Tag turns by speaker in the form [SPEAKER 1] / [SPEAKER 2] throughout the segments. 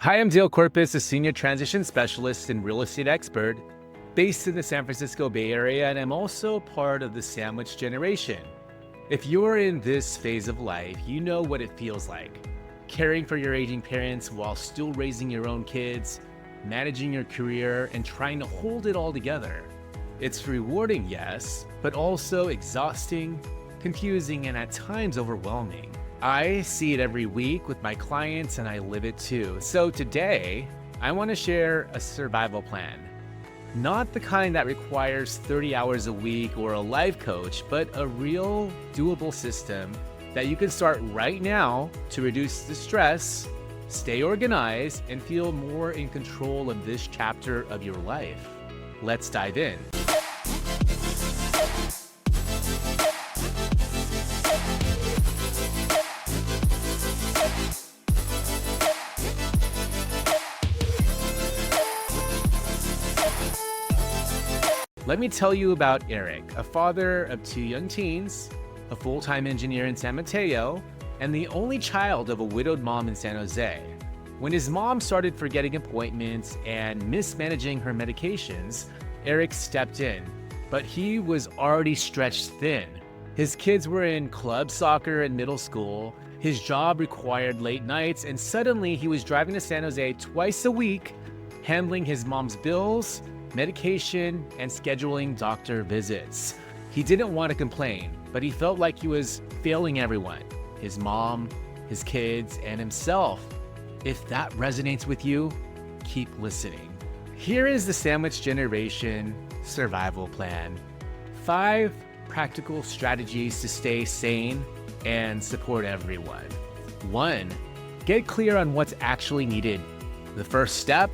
[SPEAKER 1] Hi, I'm Dale Corpus, a Senior Transition Specialist and Real Estate Expert based in the San Francisco Bay Area, and I'm also part of the Sandwich Generation. If you're in this phase of life, you know what it feels like. Caring for your aging parents while still raising your own kids, managing your career, and trying to hold it all together. It's rewarding, yes, but also exhausting, confusing, and at times overwhelming. I see it every week with my clients and I live it too. So today, I want to share a survival plan. Not the kind that requires 30 hours a week or a life coach, but a real doable system that you can start right now to reduce the stress, stay organized, and feel more in control of this chapter of your life. Let's dive in. Let me tell you about Eric, a father of two young teens, a full-time engineer in San Mateo, and the only child of a widowed mom in San Jose. When his mom started forgetting appointments and mismanaging her medications, Eric stepped in, but he was already stretched thin. His kids were in club soccer in middle school, his job required late nights, and suddenly he was driving to San Jose twice a week, handling his mom's bills, medication, and scheduling doctor visits. He didn't want to complain, but he felt like he was failing everyone, his mom, his kids, and himself. If that resonates with you, keep listening. Here is the Sandwich Generation Survival Plan. 5 practical strategies to stay sane and support everyone. 1. Get clear on what's actually needed. The first step,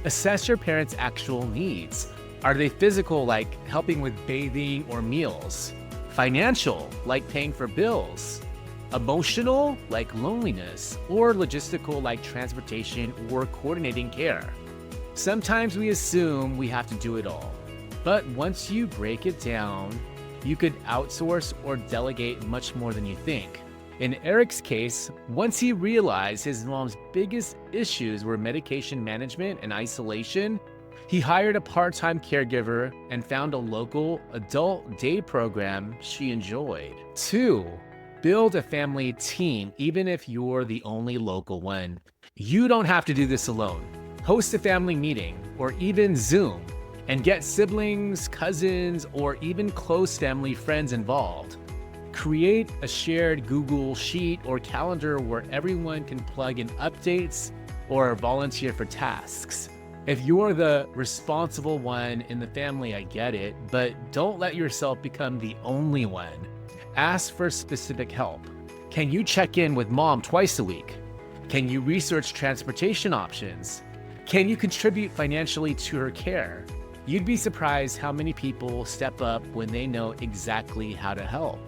[SPEAKER 1] assess your parents' actual needs. Are they physical, like helping with bathing or meals? Financial, like paying for bills? Emotional, like loneliness? Or logistical, like transportation or coordinating care? Sometimes we assume we have to do it all. But once you break it down, you could outsource or delegate much more than you think. In Eric's case, once he realized his mom's biggest issues were medication management and isolation, he hired a part-time caregiver and found a local adult day program she enjoyed. 2. Build a family team, even if you're the only local one. You don't have to do this alone. Host a family meeting, or even Zoom, and get siblings, cousins, or even close family friends involved. Create a shared Google Sheet or calendar where everyone can plug in updates or volunteer for tasks. If you're the responsible one in the family, I get it, but don't let yourself become the only one. Ask for specific help. Can you check in with mom twice a week? Can you research transportation options? Can you contribute financially to her care? You'd be surprised how many people step up when they know exactly how to help.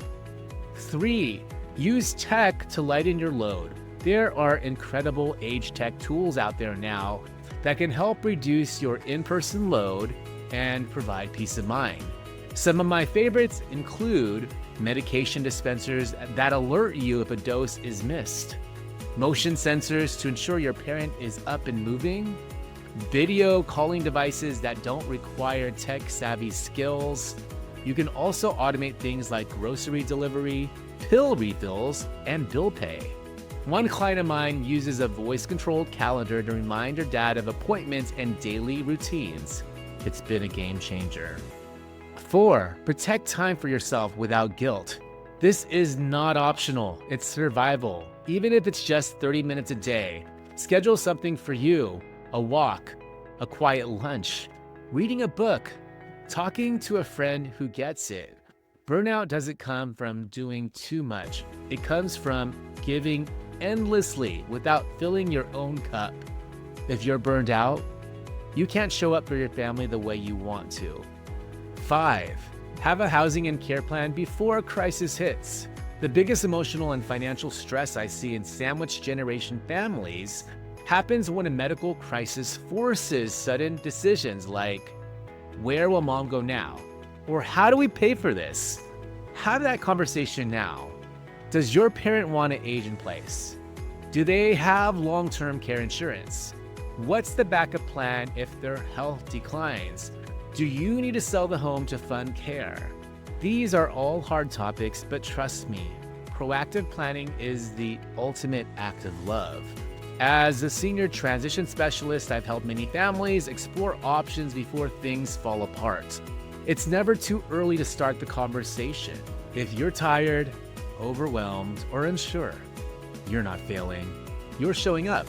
[SPEAKER 1] 3. Use tech to lighten your load. There are incredible age tech tools out there now that can help reduce your in-person load and provide peace of mind. Some of my favorites include medication dispensers that alert you if a dose is missed, motion sensors to ensure your parent is up and moving, video calling devices that don't require tech-savvy skills. You can also automate things like grocery delivery, pill refills, and bill pay. One client of mine uses a voice-controlled calendar to remind her dad of appointments and daily routines. It's been a game changer. 4. Protect time for yourself without guilt. This is not optional, it's survival. Even if it's just 30 minutes a day, schedule something for you: a walk, a quiet lunch, reading a book, talking to a friend who gets it. Burnout doesn't come from doing too much. It comes from giving endlessly without filling your own cup. If you're burned out, you can't show up for your family the way you want to. 5. Have a housing and care plan before a crisis hits. The biggest emotional and financial stress I see in sandwich generation families happens when a medical crisis forces sudden decisions like, where will mom go now? Or how do we pay for this? Have that conversation now. Does your parent want to age in place? Do they have long-term care insurance? What's the backup plan if their health declines? Do you need to sell the home to fund care? These are all hard topics, but trust me, proactive planning is the ultimate act of love. As a senior transition specialist, I've helped many families explore options before things fall apart. It's never too early to start the conversation. If you're tired, overwhelmed, or unsure, you're not failing, you're showing up.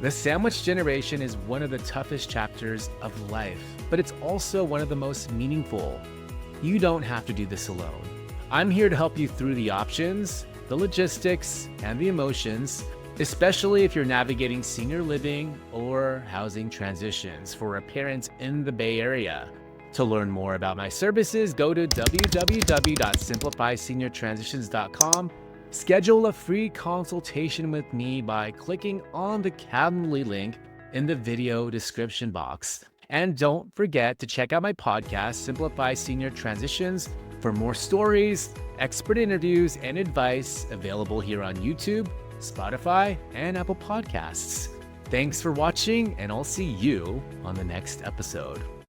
[SPEAKER 1] The sandwich generation is one of the toughest chapters of life, but it's also one of the most meaningful. You don't have to do this alone. I'm here to help you through the options, the logistics, and the emotions, especially if you're navigating senior living or housing transitions for a parent in the Bay Area. To learn more about my services, go to www.simplifyseniortransitions.com. Schedule a free consultation with me by clicking on the Calendly link in the video description box. And don't forget to check out my podcast, Simplify Senior Transitions, for more stories, expert interviews, and advice available here on YouTube, Spotify, and Apple Podcasts. Thanks for watching, and I'll see you on the next episode.